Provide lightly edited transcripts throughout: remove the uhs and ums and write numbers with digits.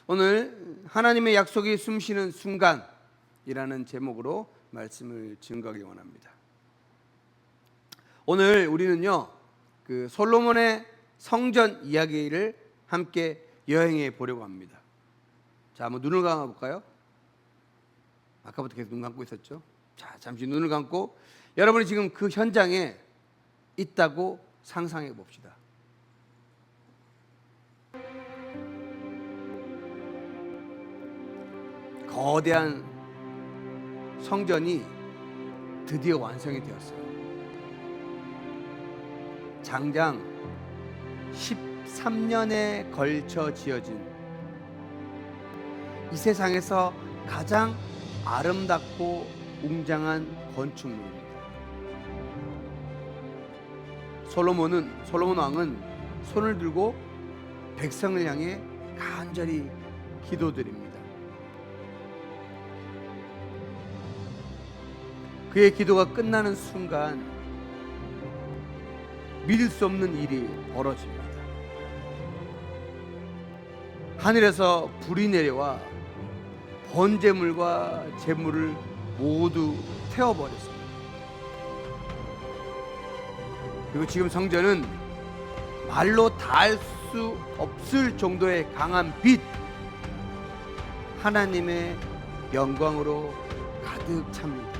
오늘 하나님의 약속이 숨쉬는 순간이라는 제목으로 말씀을 증거하기 원합니다. 오늘 우리는요, 그 솔로몬의 성전 이야기를 함께 여행해 보려고 합니다. 자, 한번 눈을 감아 볼까요? 아까부터 계속 눈 감고 있었죠? 자, 잠시 눈을 감고 여러분이 지금 그 현장에 있다고 상상해 봅시다. 거대한 성전이 드디어 완성이 되었어요. 장장 13년에 걸쳐 지어진 이 세상에서 가장 아름답고 웅장한 건축물입니다. 솔로몬 왕은 손을 들고 백성을 향해 간절히 기도드립니다. 그의 기도가 끝나는 순간 믿을 수 없는 일이 벌어집니다. 하늘에서 불이 내려와 번제물과 제물을 모두 태워버렸습니다. 그리고 지금 성전은 말로 닿을 수 없을 정도의 강한 빛, 하나님의 영광으로 가득 찹니다.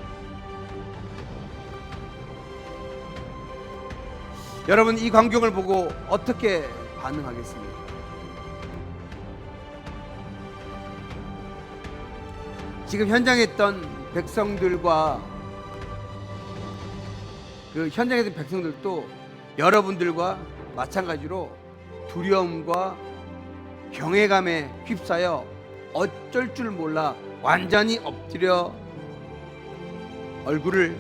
여러분, 이 광경을 보고 어떻게 반응하겠습니까? 지금 현장에 있던 백성들과 그 현장에 있던 백성들도 여러분들과 마찬가지로 두려움과 경외감에 휩싸여 어쩔 줄 몰라 완전히 엎드려 얼굴을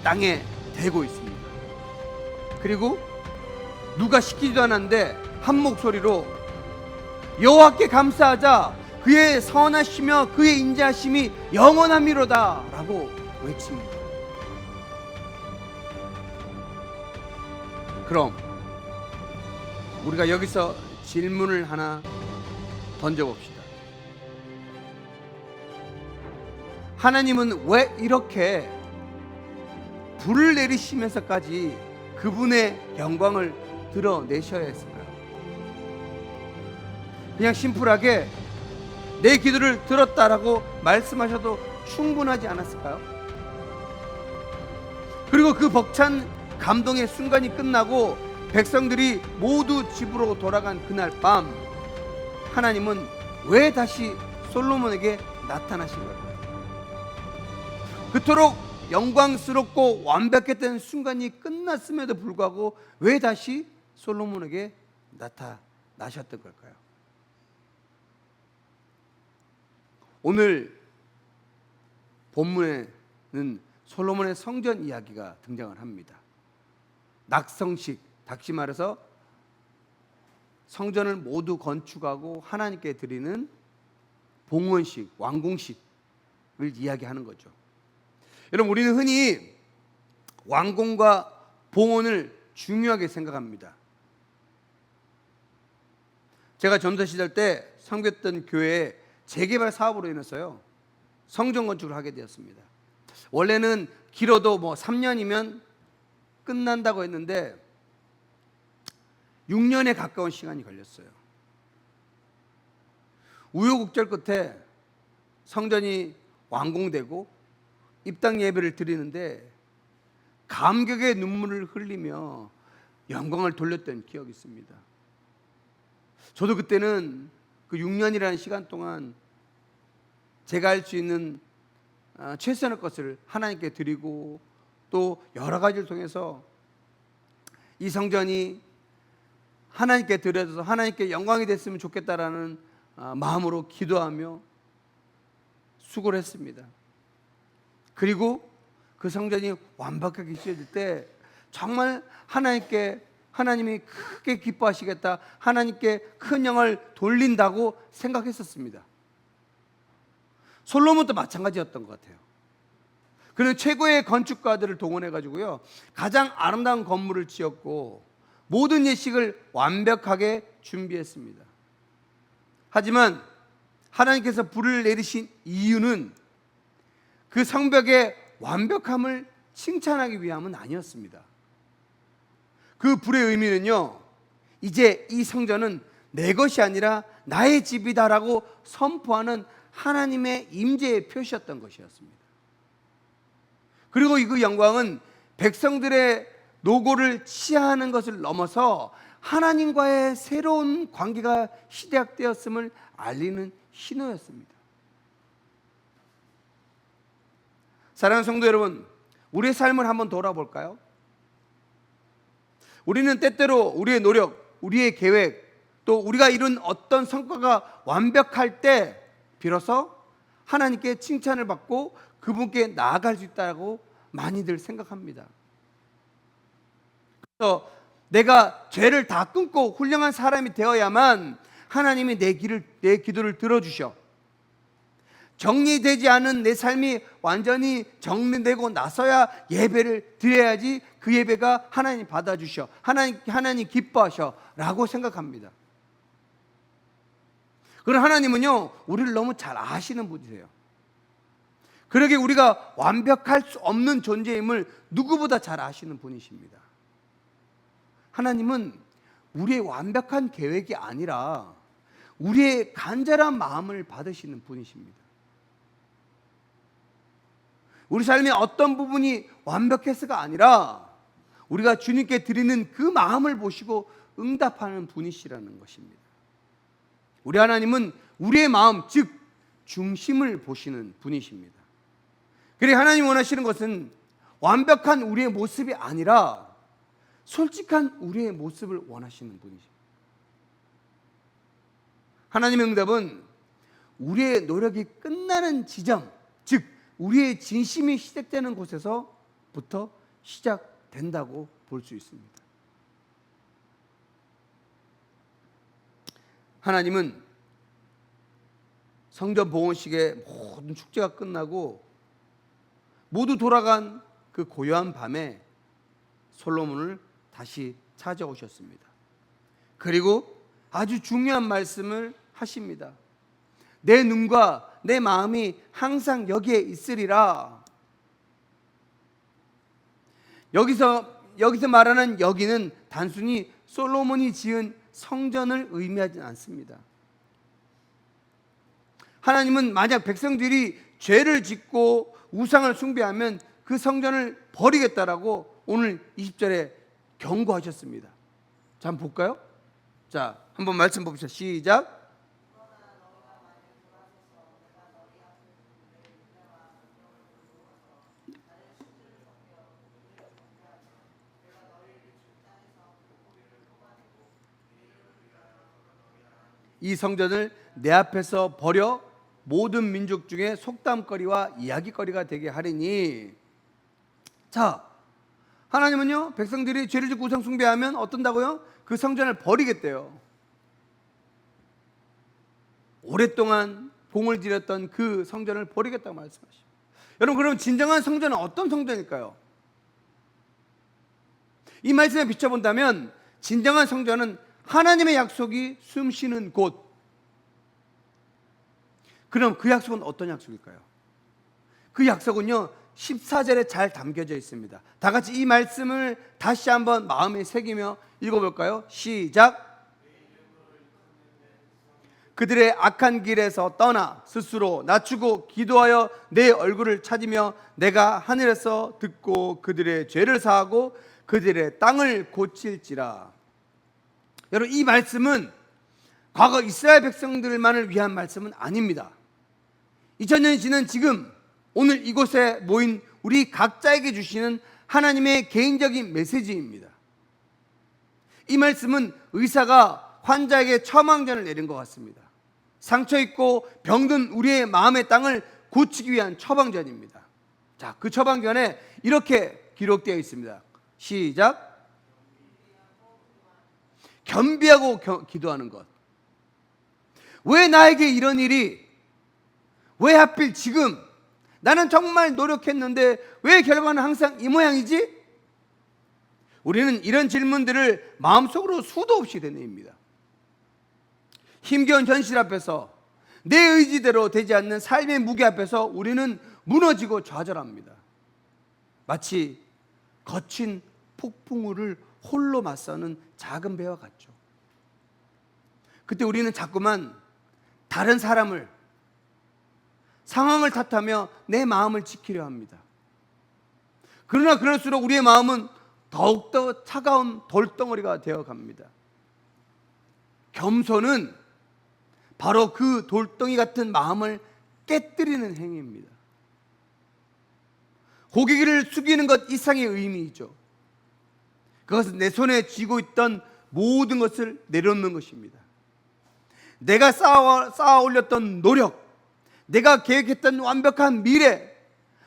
땅에 대고 있습니다. 그리고 누가 시키지도 않았는데 한 목소리로 여호와께 감사하자, 그의 선하시며 그의 인자하심이 영원함이로다 라고 외칩니다. 그럼 우리가 여기서 질문을 하나 던져봅시다. 하나님은 왜 이렇게 불을 내리시면서까지 그분의 영광을 드러내셔야 했을까요? 그냥 심플하게 내 기도를 들었다라고 말씀하셔도 충분하지 않았을까요? 그리고 그 벅찬 감동의 순간이 끝나고 백성들이 모두 집으로 돌아간 그날 밤, 하나님은 왜 다시 솔로몬에게 나타나신 걸까요? 그토록 영광스럽고 완벽했던 순간이 끝났음에도 불구하고 왜 다시 솔로몬에게 나타나셨던 걸까요? 오늘 본문에는 솔로몬의 성전 이야기가 등장을 합니다. 낙성식, 다시 말해서 성전을 모두 건축하고 하나님께 드리는 봉헌식, 완공식을 이야기하는 거죠. 여러분, 우리는 흔히 완공과 봉헌을 중요하게 생각합니다. 제가 전도 시절 때 섬겼던 교회에 재개발 사업으로 인해서요, 성전 건축을 하게 되었습니다. 원래는 길어도 3년이면 끝난다고 했는데 6년에 가까운 시간이 걸렸어요. 우여곡절 끝에 성전이 완공되고 입당 예배를 드리는데 감격의 눈물을 흘리며 영광을 돌렸던 기억이 있습니다. 저도 그때는 그 6년이라는 시간 동안 제가 할 수 있는 최선의 것을 하나님께 드리고 또 여러 가지를 통해서 이 성전이 하나님께 드려져서 하나님께 영광이 됐으면 좋겠다라는 마음으로 기도하며 수고를 했습니다. 그리고 그 성전이 완벽하게 지어질 때 정말 하나님이 크게 기뻐하시겠다, 하나님께 큰 영을 돌린다고 생각했었습니다. 솔로몬도 마찬가지였던 것 같아요. 그는 최고의 건축가들을 동원해 가지고요, 가장 아름다운 건물을 지었고 모든 예식을 완벽하게 준비했습니다. 하지만 하나님께서 불을 내리신 이유는 그 성벽의 완벽함을 칭찬하기 위함은 아니었습니다. 그 불의 의미는요, 이제 이 성전은 내 것이 아니라 나의 집이다라고 선포하는 하나님의 임재의 표시였던 것이었습니다. 그리고 그 영광은 백성들의 노고를 치하하는 것을 넘어서 하나님과의 새로운 관계가 시작되었음을 알리는 신호였습니다. 사랑하는 성도 여러분, 우리의 삶을 한번 돌아볼까요? 우리는 때때로 우리의 노력, 우리의 계획, 또 우리가 이룬 어떤 성과가 완벽할 때 비로소 하나님께 칭찬을 받고 그분께 나아갈 수 있다고 많이들 생각합니다. 그래서 내가 죄를 다 끊고 훌륭한 사람이 되어야만 하나님이 내 기도를 들어주셔. 정리되지 않은 내 삶이 완전히 정리되고 나서야 예배를 드려야지 그 예배가 하나님 받아주셔. 하나님 기뻐하셔 라고 생각합니다. 그러나 하나님은요, 우리를 너무 잘 아시는 분이세요. 그러게 우리가 완벽할 수 없는 존재임을 누구보다 잘 아시는 분이십니다. 하나님은 우리의 완벽한 계획이 아니라 우리의 간절한 마음을 받으시는 분이십니다. 우리 삶의 어떤 부분이 완벽해서가 아니라 우리가 주님께 드리는 그 마음을 보시고 응답하는 분이시라는 것입니다. 우리 하나님은 우리의 마음, 즉 중심을 보시는 분이십니다. 그래 하나님 원하시는 것은 완벽한 우리의 모습이 아니라 솔직한 우리의 모습을 원하시는 분이십니다. 하나님의 응답은 우리의 노력이 끝나는 지점, 즉 우리의 진심이 시작되는 곳에서부터 시작된다고 볼 수 있습니다. 하나님은 성전 봉헌식의 모든 축제가 끝나고 모두 돌아간 그 고요한 밤에 솔로몬을 다시 찾아오셨습니다. 그리고 아주 중요한 말씀을 하십니다. 내 눈과 내 마음이 항상 여기에 있으리라. 여기서 말하는 여기는 단순히 솔로몬이 지은 성전을 의미하지 않습니다. 하나님은 만약 백성들이 죄를 짓고 우상을 숭배하면 그 성전을 버리겠다라고 오늘 20절에 경고하셨습니다. 자, 한번 볼까요? 자, 한번 말씀 봅시다. 시작. 이 성전을 내 앞에서 버려 모든 민족 중에 속담거리와 이야기거리가 되게 하리니. 자, 하나님은요, 백성들이 죄를 짓고 우상 숭배하면 어떤다고요? 그 성전을 버리겠대요. 오랫동안 공을 들였던 그 성전을 버리겠다고 말씀하십니다. 여러분, 그럼 진정한 성전은 어떤 성전일까요? 이 말씀에 비춰본다면 진정한 성전은 하나님의 약속이 숨쉬는 곳. 그럼 그 약속은 어떤 약속일까요? 그 약속은요 14절에 잘 담겨져 있습니다. 다 같이 이 말씀을 다시 한번 마음에 새기며 읽어볼까요? 시작. 그들의 악한 길에서 떠나 스스로 낮추고 기도하여 내 얼굴을 찾으며 내가 하늘에서 듣고 그들의 죄를 사하고 그들의 땅을 고칠지라. 여러분, 이 말씀은 과거 이스라엘 백성들만을 위한 말씀은 아닙니다. 2000년이 지난 지금 오늘 이곳에 모인 우리 각자에게 주시는 하나님의 개인적인 메시지입니다. 이 말씀은 의사가 환자에게 처방전을 내린 것 같습니다. 상처 있고 병든 우리의 마음의 땅을 고치기 위한 처방전입니다. 자, 그 처방전에 이렇게 기록되어 있습니다. 시작. 겸비하고 기도하는 것. 왜 나에게 이런 일이, 왜 하필 지금, 나는 정말 노력했는데 왜 결과는 항상 이 모양이지? 우리는 이런 질문들을 마음속으로 수도 없이 되뇌입니다. 힘겨운 현실 앞에서 내 의지대로 되지 않는 삶의 무게 앞에서 우리는 무너지고 좌절합니다. 마치 거친 폭풍우를 홀로 맞서는 작은 배와 같죠. 그때 우리는 자꾸만 다른 사람을, 상황을 탓하며 내 마음을 지키려 합니다. 그러나 그럴수록 우리의 마음은 더욱더 차가운 돌덩어리가 되어 갑니다. 겸손은 바로 그 돌덩이 같은 마음을 깨뜨리는 행위입니다. 고개를 숙이는 것 이상의 의미이죠. 그것은 내 손에 쥐고 있던 모든 것을 내려놓는 것입니다. 내가 쌓아 올렸던 노력, 내가 계획했던 완벽한 미래,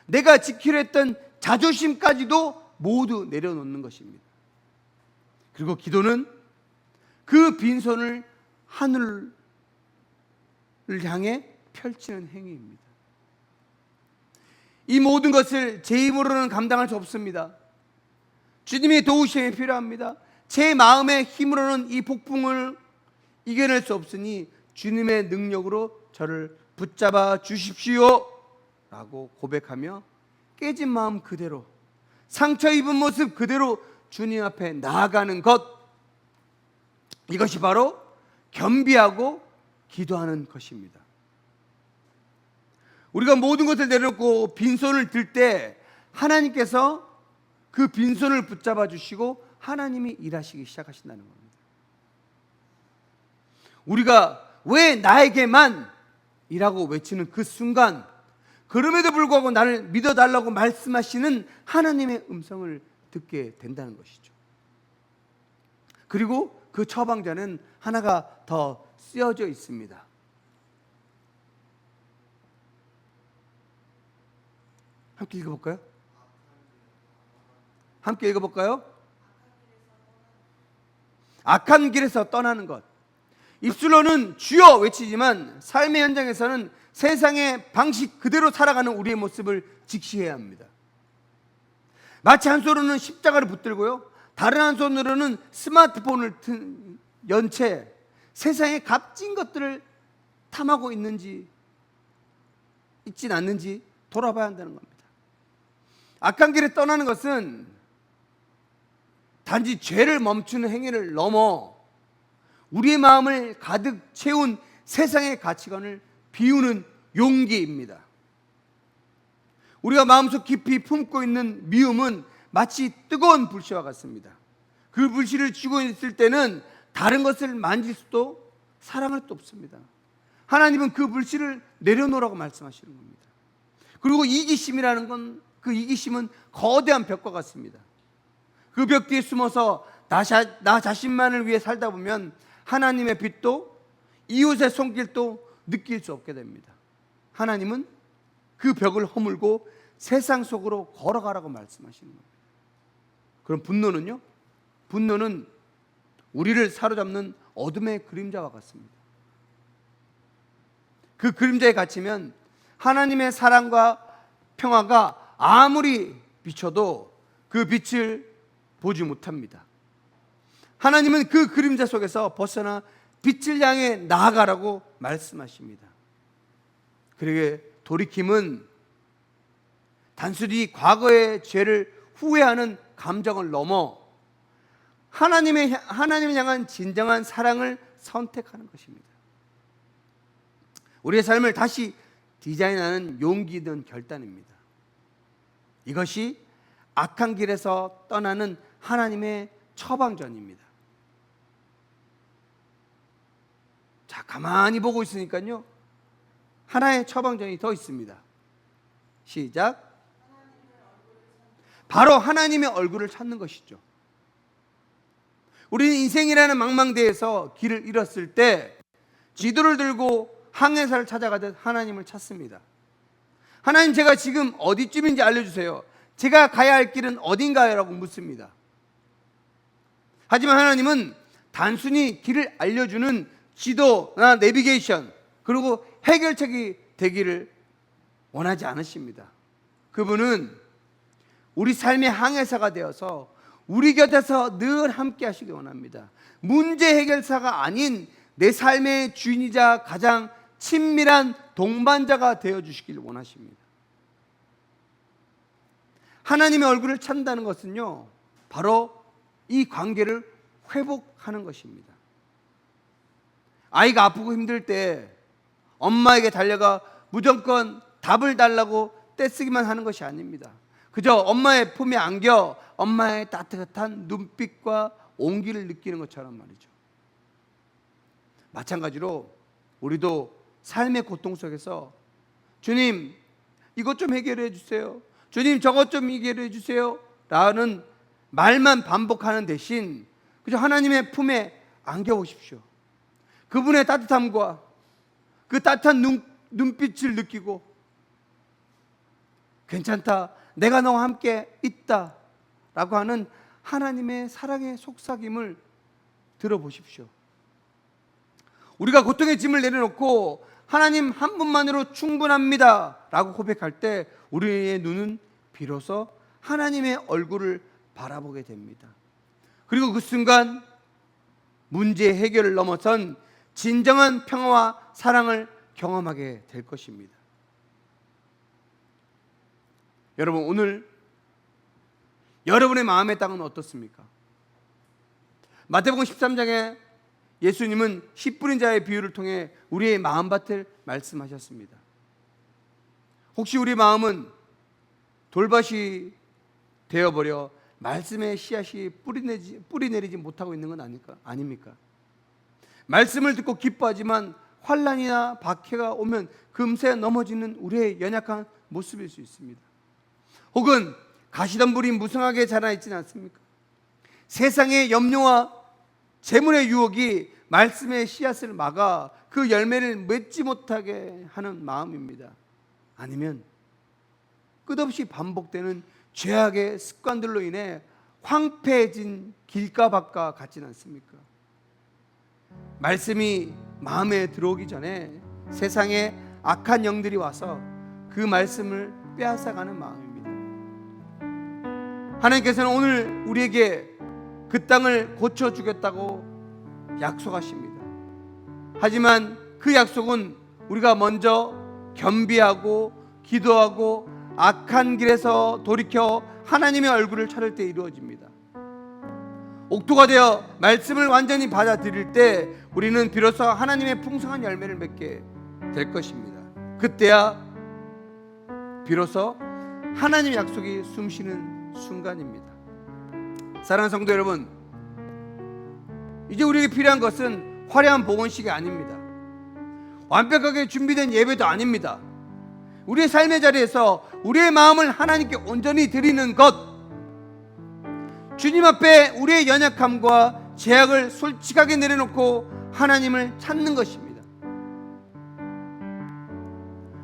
내가 지키려 했던 자존심까지도 모두 내려놓는 것입니다. 그리고 기도는 그 빈손을 하늘을 향해 펼치는 행위입니다. 이 모든 것을 제 힘으로는 감당할 수 없습니다. 주님의 도우심이 필요합니다. 제 마음의 힘으로는 이 폭풍을 이겨낼 수 없으니 주님의 능력으로 저를 붙잡아 주십시오 라고 고백하며 깨진 마음 그대로, 상처 입은 모습 그대로 주님 앞에 나아가는 것, 이것이 바로 겸비하고 기도하는 것입니다. 우리가 모든 것을 내려놓고 빈손을 들 때 하나님께서 그 빈손을 붙잡아 주시고 하나님이 일하시기 시작하신다는 겁니다. 우리가 왜 나에게만 이라고 외치는 그 순간, 그럼에도 불구하고 나를 믿어달라고 말씀하시는 하나님의 음성을 듣게 된다는 것이죠. 그리고 그 처방전은 하나가 더 쓰여져 있습니다. 함께 읽어볼까요? 함께 읽어볼까요? 악한 길에서 떠나는 것. 입술로는 주여 외치지만 삶의 현장에서는 세상의 방식 그대로 살아가는 우리의 모습을 직시해야 합니다. 마치 한 손으로는 십자가를 붙들고요, 다른 한 손으로는 스마트폰을 연 채 세상의 값진 것들을 탐하고 있진 않는지 돌아봐야 한다는 겁니다. 악한 길에 떠나는 것은 단지 죄를 멈추는 행위를 넘어 우리의 마음을 가득 채운 세상의 가치관을 비우는 용기입니다. 우리가 마음속 깊이 품고 있는 미움은 마치 뜨거운 불씨와 같습니다. 그 불씨를 쥐고 있을 때는 다른 것을 만질 수도 사랑할 수도 없습니다. 하나님은 그 불씨를 내려놓으라고 말씀하시는 겁니다. 그리고 이기심이라는 건, 그 이기심은 거대한 벽과 같습니다. 그 벽 뒤에 숨어서 나 자신만을 위해 살다 보면 하나님의 빛도 이웃의 손길도 느낄 수 없게 됩니다. 하나님은 그 벽을 허물고 세상 속으로 걸어가라고 말씀하시는 겁니다. 그럼 분노는요? 분노는 우리를 사로잡는 어둠의 그림자와 같습니다. 그 그림자에 갇히면 하나님의 사랑과 평화가 아무리 비춰도 그 빛을 보지 못합니다. 하나님은 그 그림자 속에서 벗어나 빛을 향해 나아가라고 말씀하십니다. 그러게 돌이킴은 단순히 과거의 죄를 후회하는 감정을 넘어 하나님을 향한 진정한 사랑을 선택하는 것입니다. 우리의 삶을 다시 디자인하는 용기 있는 결단입니다. 이것이 악한 길에서 떠나는 하나님의 처방전입니다. 자, 가만히 보고 있으니까요, 하나의 처방전이 더 있습니다. 시작. 바로 하나님의 얼굴을 찾는 것이죠. 우리는 인생이라는 망망대해에서 길을 잃었을 때 지도를 들고 항해사를 찾아가듯 하나님을 찾습니다. 하나님, 제가 지금 어디쯤인지 알려주세요. 제가 가야 할 길은 어딘가요? 라고 묻습니다. 하지만 하나님은 단순히 길을 알려주는 지도나 내비게이션, 그리고 해결책이 되기를 원하지 않으십니다. 그분은 우리 삶의 항해사가 되어서 우리 곁에서 늘 함께 하시기 원합니다. 문제 해결사가 아닌 내 삶의 주인이자 가장 친밀한 동반자가 되어주시길 원하십니다. 하나님의 얼굴을 찾는다는 것은요, 바로 이 관계를 회복하는 것입니다. 아이가 아프고 힘들 때 엄마에게 달려가 무조건 답을 달라고 떼쓰기만 하는 것이 아닙니다. 그저 엄마의 품에 안겨 엄마의 따뜻한 눈빛과 온기를 느끼는 것처럼 말이죠. 마찬가지로 우리도 삶의 고통 속에서 주님 이것 좀 해결해 주세요, 주님 저것 좀 해결해 주세요 라는 말만 반복하는 대신 그저 하나님의 품에 안겨오십시오. 그분의 따뜻함과 그 따뜻한 눈빛을 느끼고 괜찮다, 내가 너와 함께 있다 라고 하는 하나님의 사랑의 속삭임을 들어보십시오. 우리가 고통의 짐을 내려놓고 하나님 한 분만으로 충분합니다 라고 고백할 때 우리의 눈은 비로소 하나님의 얼굴을 바라보게 됩니다. 그리고 그 순간 문제 해결을 넘어선 진정한 평화와 사랑을 경험하게 될 것입니다. 여러분, 오늘 여러분의 마음의 땅은 어떻습니까? 마태복음 13장에 예수님은 씨 뿌린 자의 비유를 통해 우리의 마음밭을 말씀하셨습니다. 혹시 우리 마음은 돌밭이 되어버려 말씀의 씨앗이 뿌리내리지 못하고 있는 건 아닙니까? 말씀을 듣고 기뻐하지만 환난이나 박해가 오면 금세 넘어지는 우리의 연약한 모습일 수 있습니다. 혹은 가시덤불이 무성하게 자라 있지는 않습니까? 세상의 염려와 재물의 유혹이 말씀의 씨앗을 막아 그 열매를 맺지 못하게 하는 마음입니다. 아니면 끝없이 반복되는 죄악의 습관들로 인해 황폐해진 길가밭과 같지는 않습니까? 말씀이 마음에 들어오기 전에 세상의 악한 영들이 와서 그 말씀을 빼앗아가는 마음입니다. 하나님께서는 오늘 우리에게 그 땅을 고쳐주겠다고 약속하십니다. 하지만 그 약속은 우리가 먼저 겸비하고 기도하고 악한 길에서 돌이켜 하나님의 얼굴을 찾을 때 이루어집니다. 옥토가 되어 말씀을 완전히 받아들일 때 우리는 비로소 하나님의 풍성한 열매를 맺게 될 것입니다. 그때야 비로소 하나님의 약속이 숨쉬는 순간입니다. 사랑하는 성도 여러분, 이제 우리에게 필요한 것은 화려한 복원식이 아닙니다. 완벽하게 준비된 예배도 아닙니다. 우리의 삶의 자리에서 우리의 마음을 하나님께 온전히 드리는 것, 주님 앞에 우리의 연약함과 죄악을 솔직하게 내려놓고 하나님을 찾는 것입니다.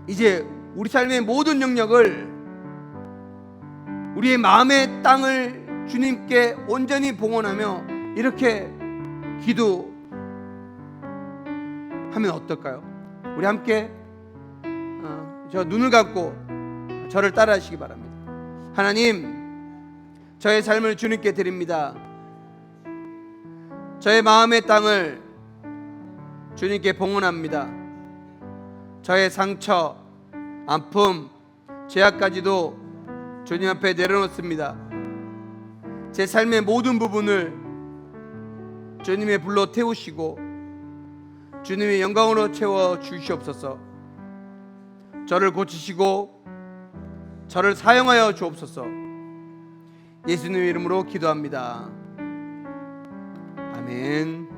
이제 우리 삶의 모든 영역을, 우리의 마음의 땅을 주님께 온전히 봉헌하며 이렇게 기도하면 어떨까요? 우리 함께 저 눈을 감고 저를 따라하시기 바랍니다. 하나님, 저의 삶을 주님께 드립니다. 저의 마음의 땅을 주님께 봉헌합니다. 저의 상처, 아픔, 죄악까지도 주님 앞에 내려놓습니다. 제 삶의 모든 부분을 주님의 불로 태우시고 주님의 영광으로 채워 주시옵소서. 저를 고치시고 저를 사용하여 주옵소서. 예수님의 이름으로 기도합니다. 아멘.